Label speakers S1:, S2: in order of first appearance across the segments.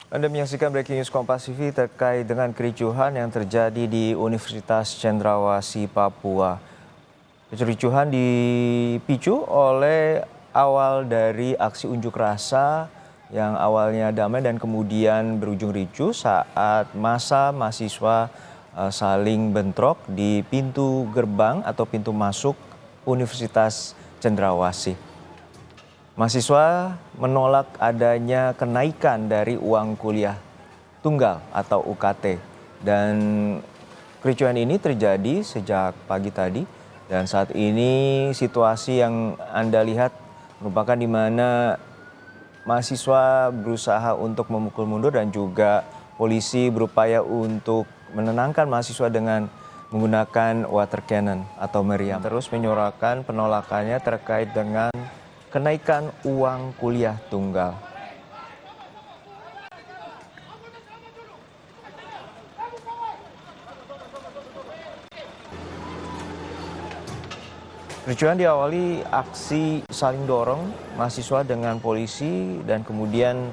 S1: Anda menyaksikan Breaking News Kompas TV terkait dengan kericuhan yang terjadi di Universitas Cendrawasih, Papua. Kericuhan dipicu oleh awal dari aksi unjuk rasa yang awalnya damai dan kemudian berujung ricuh saat massa mahasiswa saling bentrok di pintu gerbang atau pintu masuk Universitas Cendrawasih. Mahasiswa menolak adanya kenaikan dari uang kuliah tunggal atau UKT, dan kericuhan ini terjadi sejak pagi tadi, dan saat ini situasi yang Anda lihat merupakan di mana mahasiswa berusaha untuk memukul mundur dan juga polisi berupaya untuk menenangkan mahasiswa dengan menggunakan water cannon atau meriam. Terus menyuarakan penolakannya terkait dengan kenaikan uang kuliah tunggal. Kericuhan diawali aksi saling dorong mahasiswa dengan polisi dan kemudian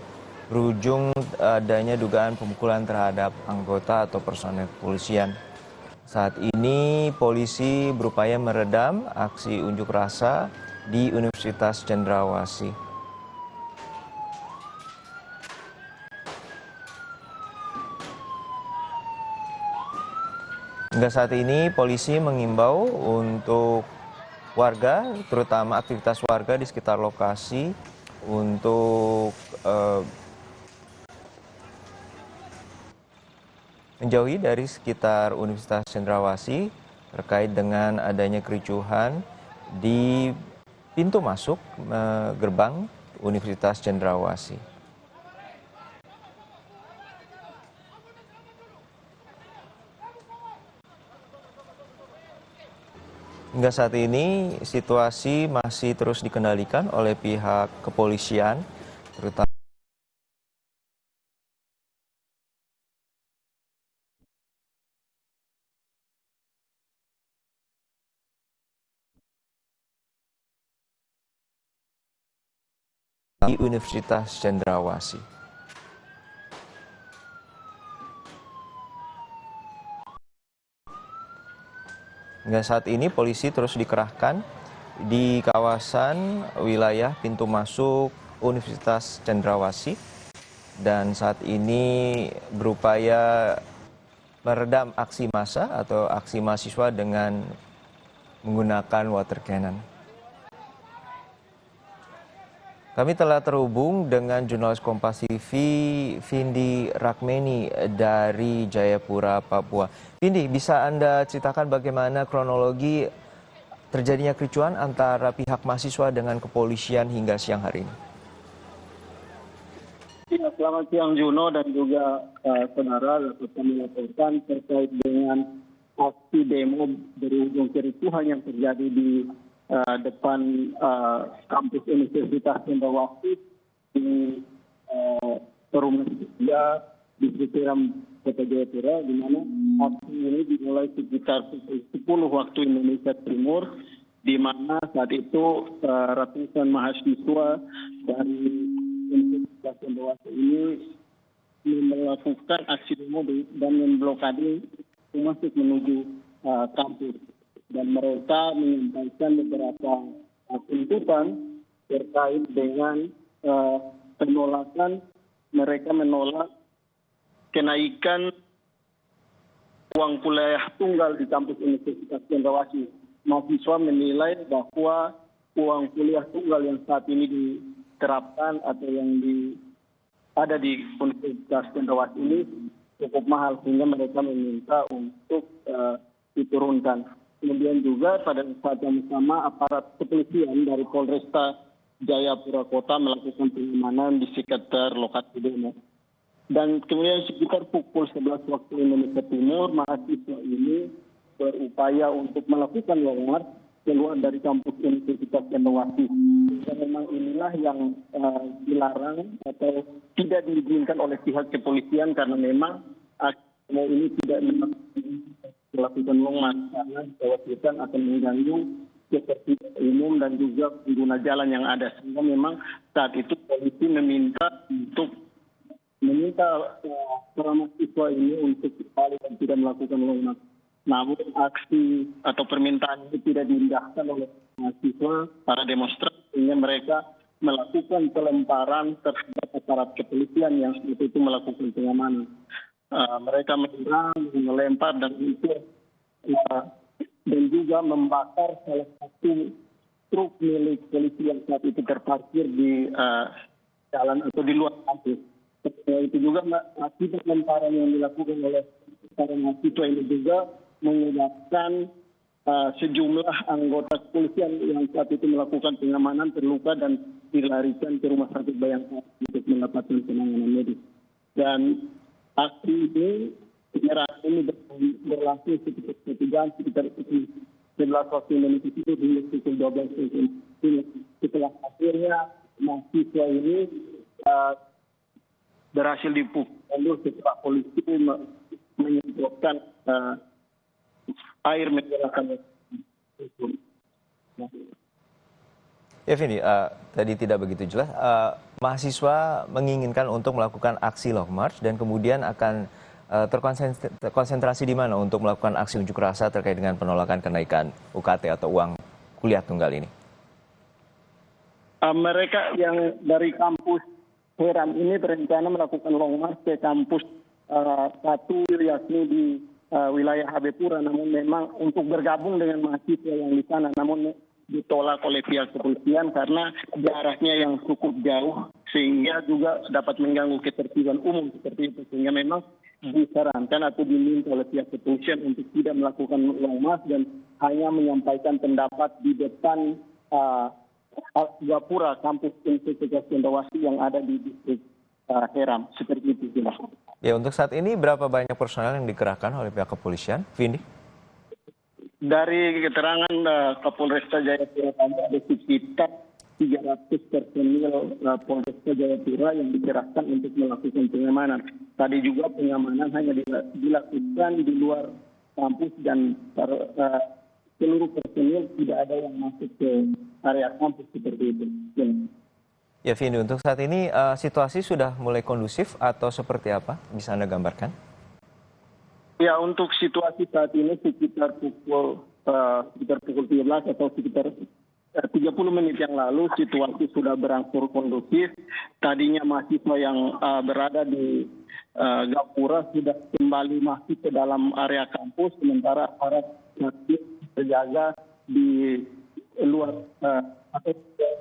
S1: berujung adanya dugaan pemukulan terhadap anggota atau personel kepolisian. Saat ini polisi berupaya meredam aksi unjuk rasa di Universitas Cendrawasih. Hingga saat ini polisi mengimbau untuk warga, terutama aktivitas warga di sekitar lokasi untuk menjauhi dari sekitar Universitas Cendrawasih terkait dengan adanya kericuhan di pintu masuk gerbang Universitas Cendrawasih. Hingga saat ini situasi masih terus dikendalikan oleh pihak kepolisian, terutama di Universitas Cendrawasih. Hingga saat ini polisi terus dikerahkan di kawasan wilayah pintu masuk Universitas Cendrawasih dan saat ini berupaya meredam aksi massa atau aksi mahasiswa dengan menggunakan water cannon. Kami telah terhubung dengan jurnalis Kompas TV, Vindi Rakmeni dari Jayapura, Papua. Vindi, bisa Anda ceritakan bagaimana kronologi terjadinya kericuhan antara pihak mahasiswa dengan kepolisian hingga siang hari ini?
S2: Ya, selamat siang Juno dan juga saudara dapat kami laporkan terkait dengan aksi demo berujung kericuhan yang terjadi di depan kampus Universitas Cendrawasih di Perumahan Tiga di sekitaran Kota Jayapura, di mana aksi ini dimulai sekitar pukul 10 waktu Indonesia Timur, di mana saat itu ratusan mahasiswa dari Universitas Cendrawasih ini melakukan aksi demo dan memblokade masuk menuju kampus. Dan mereka menyampaikan beberapa tuntutan terkait dengan penolakan. Mereka menolak kenaikan uang kuliah tunggal di kampus Universitas Cendrawasih. Mahasiswa menilai bahwa uang kuliah tunggal yang saat ini diterapkan atau yang ada di Universitas Cendrawasih ini cukup mahal, sehingga mereka meminta untuk diturunkan. Kemudian juga pada saat yang sama aparat kepolisian dari Polresta Jayapura Kota melakukan pengamanan di sekitar lokasi demo. Dan kemudian sekitar pukul 11 waktu Indonesia Timur, mahasiswa ini berupaya untuk melakukan long march keluar dari kampus Universitas Cendrawasih. Dan memang inilah yang dilarang atau tidak diizinkan oleh pihak kepolisian karena memang demo ini tidak melakukan long march karena dikhawatirkan akan mengganggu ketertiban umum dan juga pengguna jalan yang ada. Sehingga memang saat itu polisi meminta untuk meminta para mahasiswa ini untuk kembali dan tidak melakukan long march. Namun aksi atau permintaan ini tidak diindahkan oleh mahasiswa, para demonstran, sehingga mereka melakukan pelemparan terhadap aparat kepolisian yang saat itu melakukan pengamanan. Mereka menyerang, melempar dan itu dan juga membakar salah satu truk milik polisi yang saat itu terparkir di jalan atau di luar kampus. Itu juga akibat lemparan yang dilakukan oleh para mahasiswa ini juga menyebabkan sejumlah anggota kepolisian yang saat itu melakukan pengamanan terluka dan dilarikan ke rumah sakit Bayangkara untuk mendapatkan penanganan medis. Dan aksi ini, penyerangan ini berlangsung sekitar 11 waktu Indonesia itu hingga pukul 12. Setelah akhirnya mahasiswa ini berhasil dipukul setelah polisi menyemprotkan air menjelakan.
S1: Ya Vindi, tadi tidak begitu jelas. Mahasiswa menginginkan untuk melakukan aksi long march dan kemudian akan terkonsentrasi di mana untuk melakukan aksi unjuk rasa terkait dengan penolakan kenaikan UKT atau uang kuliah tunggal ini?
S2: Mereka yang dari kampus Heram ini berencana melakukan long march ke kampus satu yakni di wilayah Habepura, namun memang untuk bergabung dengan mahasiswa yang di sana, namun ditolak oleh pihak kepolisian karena jaraknya yang cukup jauh sehingga juga dapat mengganggu ketertiban umum seperti itu, sehingga memang disarankan atau diminta oleh pihak kepolisian untuk tidak melakukan long march dan hanya menyampaikan pendapat di depan Gapura, kampus Universitas Cendrawasih yang ada di distrik Heram, seperti itu.
S1: Ya, untuk saat ini berapa banyak personel yang dikerahkan oleh pihak kepolisian, Vindi?
S2: Dari keterangan Kapolresta Jayapura ada sekitar 300 personil Polresta Jayapura yang dikerahkan untuk melakukan pengamanan. Tadi juga pengamanan hanya dilakukan di luar kampus dan seluruh personil tidak ada yang masuk ke area kampus seperti itu.
S1: Ya Vindi, untuk saat ini situasi sudah mulai kondusif atau seperti apa? Bisa Anda gambarkan?
S2: Ya, untuk situasi saat ini sekitar pukul 13 atau sekitar 30 menit yang lalu situasi sudah berangsur kondusif. Tadinya mahasiswa yang berada di Gapura sudah kembali masuk ke dalam area kampus, sementara aparat masih berjaga di luar atau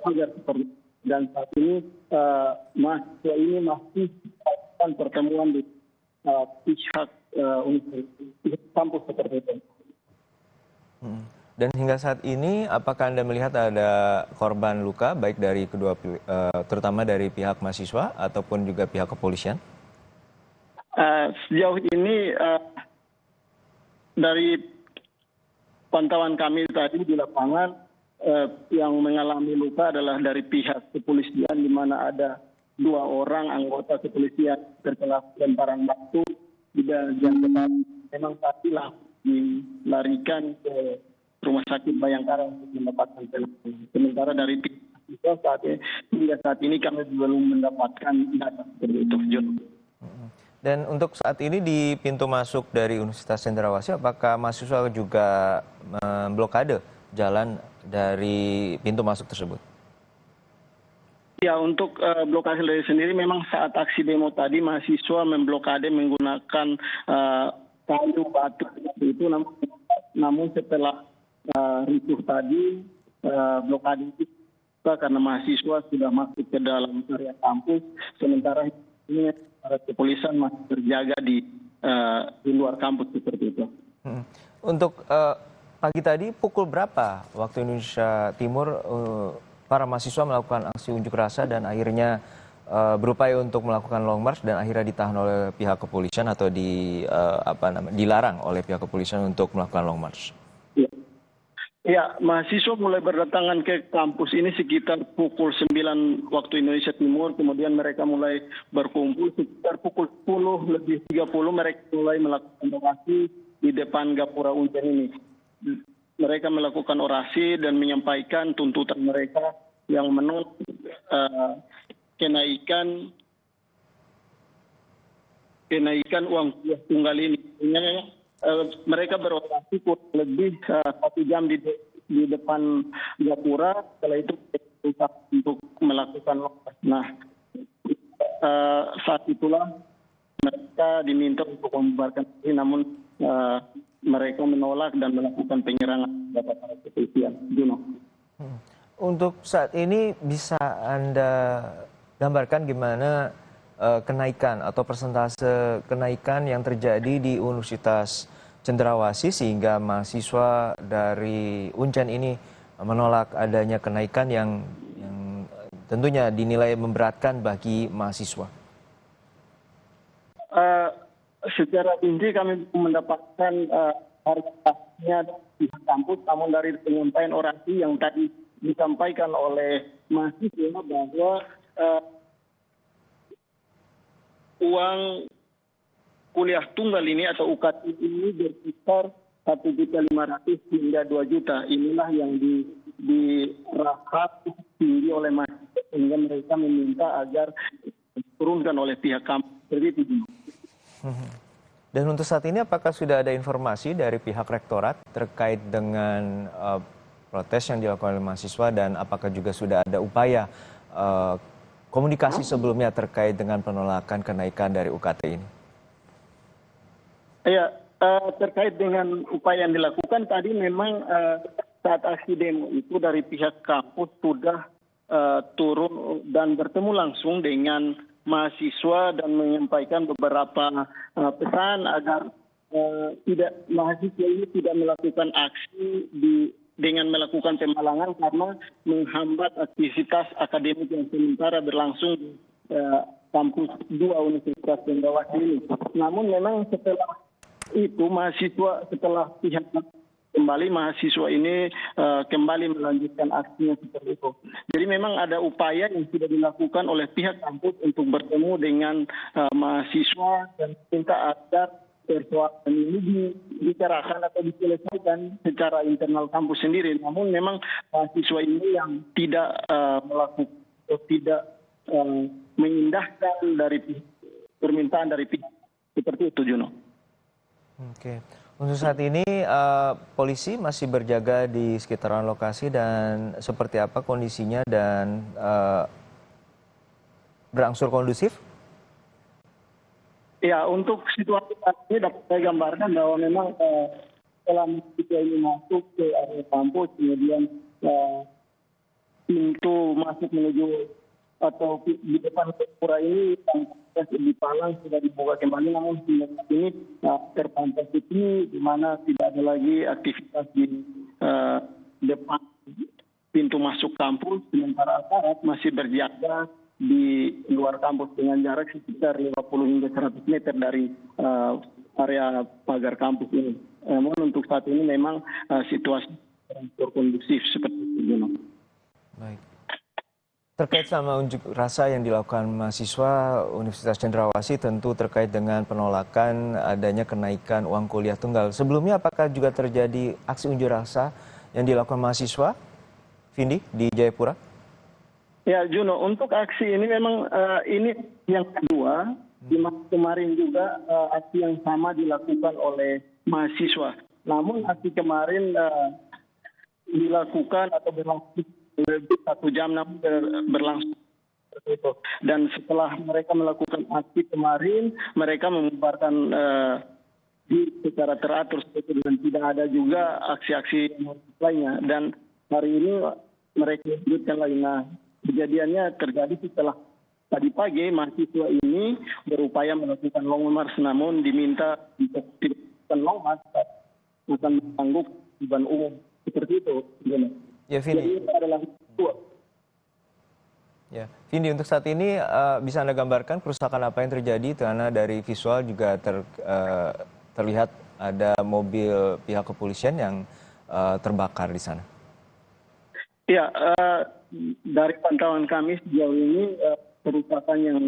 S2: pagar seperti. Dan saat ini mahasiswa ini masih melakukan pertemuan di pihak kampus seperti itu.
S1: Dan hingga saat ini, apakah Anda melihat ada korban luka baik dari terutama dari pihak mahasiswa ataupun juga pihak kepolisian?
S2: Sejauh ini dari pantauan kami tadi di lapangan yang mengalami luka adalah dari pihak kepolisian, di mana ada 2 orang anggota kepolisian terkena lemparan batu di bagian depan. Memang tadi dilarikan ke rumah sakit Bayangkara untuk mendapatkan penanganan. Sementara dari pihak hingga saat ini kami belum mendapatkan data seperti itu.
S1: Dan untuk saat ini di pintu masuk dari Universitas Cendrawasih, apakah mahasiswa juga memblokade jalan dari pintu masuk tersebut?
S2: Ya, untuk blokade dari sendiri memang saat aksi demo tadi mahasiswa memblokade menggunakan kayu batu seperti itu, namun setelah ricuh tadi blokade itu karena mahasiswa sudah masuk ke dalam area kampus, sementara ini para kepolisian masih terjaga di luar kampus seperti itu.
S1: Untuk pagi tadi pukul berapa waktu Indonesia Timur para mahasiswa melakukan aksi unjuk rasa dan akhirnya berupaya untuk melakukan long march dan akhirnya ditahan oleh pihak kepolisian atau dilarang oleh pihak kepolisian untuk melakukan long march?
S2: Ya, mahasiswa mulai berdatangan ke kampus ini sekitar pukul 9 waktu Indonesia Timur, kemudian mereka mulai berkumpul sekitar pukul 10:30 mereka mulai melakukan orasi di depan Gapura Unjen ini. Mereka melakukan orasi dan menyampaikan tuntutan mereka yang menolak kenaikan kenaikan uang kuliah tunggal ini. Mereka beroperasi kurang lebih 1 jam di depan Gapura. Setelah itu untuk melakukan lokas. Nah, saat itulah mereka diminta untuk membubarkan diri, namun mereka menolak dan melakukan penyerangan kepada para kepolisian. Juno.
S1: Untuk saat ini bisa Anda gambarkan gimana kenaikan atau persentase kenaikan yang terjadi di Universitas Cendrawasih sehingga mahasiswa dari Uncen ini menolak adanya kenaikan yang tentunya dinilai memberatkan bagi mahasiswa.
S2: Secara inti kami mendapatkan harganya pihak kampus, namun dari penyampaian orasi yang tadi disampaikan oleh mahasiswa bahwa uang kuliah tunggal ini atau UKT ini berkisar 1.500.000 hingga 2 juta. Inilah yang dirahap tinggi oleh mahasiswa sehingga mereka meminta agar diturunkan oleh pihak kampus. Seperti itu.
S1: Dan untuk saat ini apakah sudah ada informasi dari pihak rektorat terkait dengan protes yang dilakukan oleh mahasiswa dan apakah juga sudah ada upaya komunikasi sebelumnya terkait dengan penolakan kenaikan dari UKT ini?
S2: Ya, terkait dengan upaya yang dilakukan tadi memang saat aksi demo itu dari pihak kampus sudah turun dan bertemu langsung dengan mahasiswa dan menyampaikan beberapa pesan agar mahasiswa ini tidak melakukan aksi dengan melakukan pemalangan karena menghambat aktivitas akademik yang sementara berlangsung di kampus 2 Universitas Cendrawasih ini. Namun memang setelah itu setelah pihak kembali mahasiswa ini kembali melanjutkan aksinya seperti itu. Jadi memang ada upaya yang sudah dilakukan oleh pihak kampus untuk bertemu dengan mahasiswa dan minta agar persoalan ini dibicarakan atau diselesaikan secara internal kampus sendiri. Namun memang mahasiswa ini yang tidak melakukan atau tidak mengindahkan dari permintaan dari pihak seperti itu, Juno.
S1: Oke. Untuk saat ini polisi masih berjaga di sekitaran lokasi dan seperti apa kondisinya dan berangsur kondusif?
S2: Ya, untuk situasi saat ini dapat saya gambarkan bahwa memang setelah mahasiswa ini masuk ke area kampus, kemudian pintu masuk menuju atau di depan Gapura ini yang dipalang sudah dibuka kembali, namun hingga saat ini terpantau sepi di mana tidak ada lagi aktivitas di depan pintu masuk kampus, sementara aparat masih berjaga di luar kampus dengan jarak sekitar 50 hingga 100 meter dari area pagar kampus ini. Namun untuk saat ini memang situasi kondusif seperti itu.
S1: Baik. Terkait sama unjuk rasa yang dilakukan mahasiswa Universitas Cendrawasih tentu terkait dengan penolakan adanya kenaikan uang kuliah tunggal. Sebelumnya apakah juga terjadi aksi unjuk rasa yang dilakukan mahasiswa, Vindi, di Jayapura?
S2: Ya, Juno, untuk aksi ini memang ini yang kedua. Di masa kemarin juga aksi yang sama dilakukan oleh mahasiswa. Namun aksi kemarin dilakukan atau berlangsung lebih 1 jam, namun berlangsung seperti itu. Dan setelah mereka melakukan aksi kemarin, mereka membubarkan secara teratur seperti itu, dan tidak ada juga aksi-aksi lainnya. Dan hari ini mereka lanjutkan lagi. Nah, kejadiannya terjadi setelah tadi pagi mahasiswa ini berupaya melakukan long march, namun diminta untuk tidak melakukan long march akan menangguh beban umum seperti itu.
S1: Ya, Vindi. Ya, Vindi, untuk saat ini bisa Anda gambarkan kerusakan apa yang terjadi? Karena dari visual juga terlihat ada mobil pihak kepolisian yang terbakar di sana.
S2: Ya, dari pantauan kami sejauh ini kerusakan yang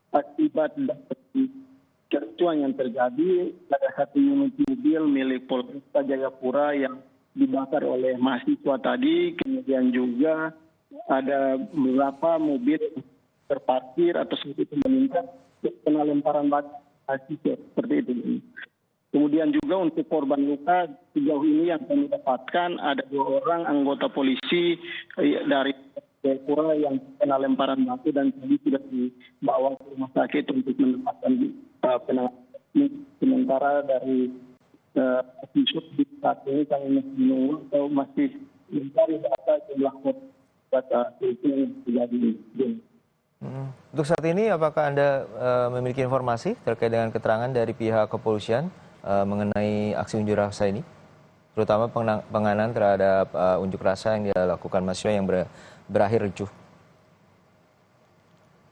S2: akibat dari kericuan yang terjadi, ada satu unit mobil milik Polresta Jayapura yang dibakar oleh mahasiswa tadi, kemudian juga ada beberapa mobil terparkir atau seperti itu meningkat kena lemparan batu mahasiswa seperti itu. Kemudian juga untuk korban luka sejauh ini yang kami dapatkan ada 2 orang anggota polisi dari Jayapura yang kena lemparan batu dan kami sudah dibawa ke rumah sakit untuk mendapatkan penanganan. Sementara dari mahasiswa di saat ini kami masih menunggu atau masih mencari data jumlah korban yang terjadi.
S1: Untuk saat ini, apakah Anda memiliki informasi terkait dengan keterangan dari pihak kepolisian mengenai aksi unjuk rasa ini? Terutama penanganan terhadap unjuk rasa yang dilakukan mahasiswa yang berakhir ricuh.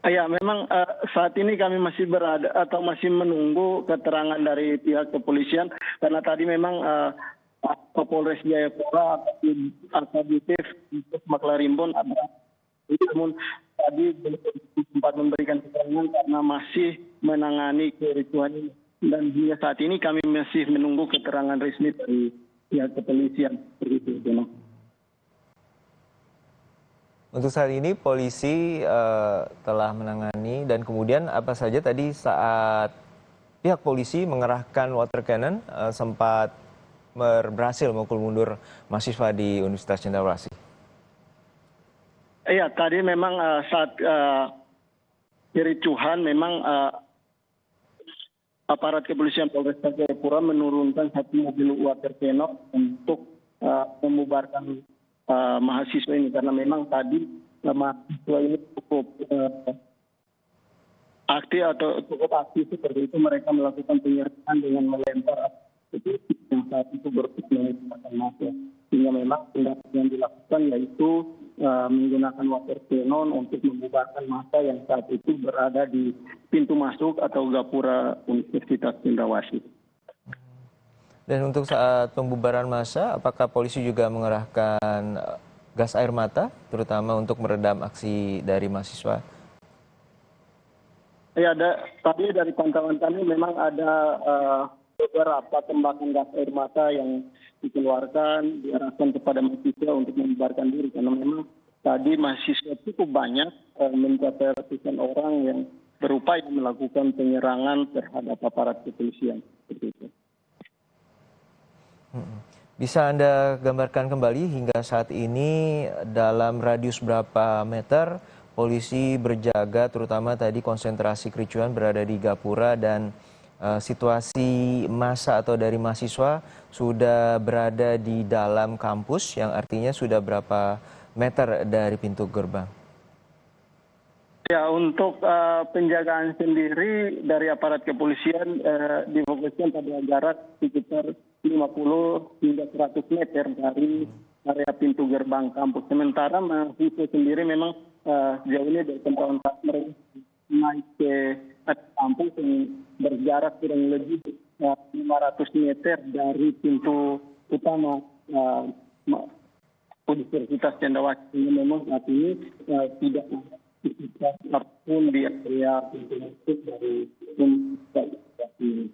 S2: Ya, memang saat ini kami masih berada atau masih menunggu keterangan dari pihak kepolisian karena tadi memang Kapolres Jayapura akbp Maklarimbon ada, namun tadi belum sempat memberikan keterangan karena masih menangani kericuhan ini. Dan hingga saat ini kami masih menunggu keterangan resmi dari pihak kepolisian.
S1: Untuk saat ini polisi telah menangani dan kemudian apa saja tadi saat pihak polisi mengerahkan water cannon sempat berhasil memukul mundur mahasiswa di Universitas Cendrawasih.
S2: Iya, tadi memang saat kericuhan memang aparat kepolisian Polresta Jayapura menurunkan 1 mobil water cannon untuk membubarkan mahasiswa ini karena memang tadi mahasiswa ini cukup aktif seperti itu, mereka melakukan penyerangan dengan melempar yang saat itu berpotensi massa. Sehingga memang tindakan yang dilakukan yaitu menggunakan water cannon untuk membubarkan massa yang saat itu berada di pintu masuk atau gapura Universitas Cendrawasih.
S1: Dan untuk saat pembubaran massa, apakah polisi juga mengerahkan gas air mata, terutama untuk meredam aksi dari mahasiswa?
S2: Ya, tadi dari pantauan kami memang ada beberapa tembakan gas air mata yang dikeluarkan, diarahkan kepada mahasiswa untuk membubarkan diri. Karena memang tadi mahasiswa cukup banyak, mencapai ratusan orang yang berupaya melakukan penyerangan terhadap aparat kepolisian. Seperti itu.
S1: Bisa Anda gambarkan kembali hingga saat ini dalam radius berapa meter polisi berjaga, terutama tadi konsentrasi kericuhan berada di Gapura dan situasi massa atau dari mahasiswa sudah berada di dalam kampus yang artinya sudah berapa meter dari pintu gerbang?
S2: Ya, untuk penjagaan sendiri dari aparat kepolisian difokuskan pada jarak sekitar 50 hingga 100 meter dari area pintu gerbang kampus. Sementara mahasiswa sendiri memang sejauh ini dari pantauan mereka naik ke kampus yang berjarak kurang lebih 500 meter dari pintu utama Universitas Cendrawasih. Memang saat ini tidak apapun di area pintu masuk dari Universitas ini.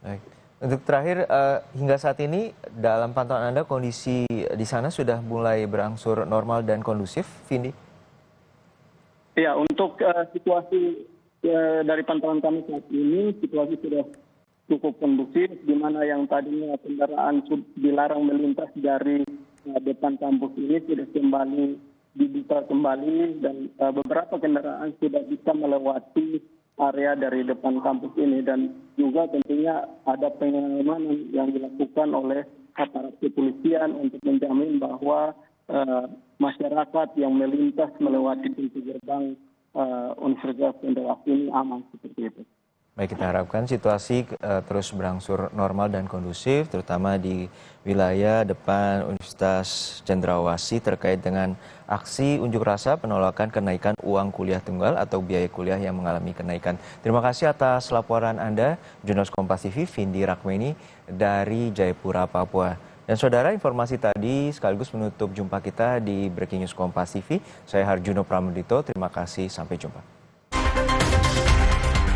S1: Baik. Untuk terakhir, hingga saat ini dalam pantauan Anda kondisi di sana sudah mulai berangsur normal dan kondusif, Vindi?
S2: Ya, untuk situasi dari pantauan kami saat ini, situasi sudah cukup kondusif, di mana yang tadinya kendaraan dilarang melintas dari depan kampus ini sudah kembali dibuka kembali dan beberapa kendaraan sudah bisa melewati area dari depan kampus ini dan juga tentunya ada pengamanan yang dilakukan oleh aparat kepolisian untuk menjamin bahwa masyarakat yang melintas melewati pintu gerbang Universitas Cendrawasih ini aman seperti itu.
S1: Baik, kita harapkan situasi terus berangsur normal dan kondusif, terutama di wilayah depan Universitas Cendrawasih terkait dengan aksi unjuk rasa penolakan kenaikan uang kuliah tunggal atau biaya kuliah yang mengalami kenaikan. Terima kasih atas laporan Anda, jurnalis Kompas TV, Vindi Rakmeni dari Jayapura, Papua. Dan saudara, informasi tadi sekaligus menutup jumpa kita di Breaking News Kompas TV. Saya Harjuno Pramudito, terima kasih, sampai jumpa.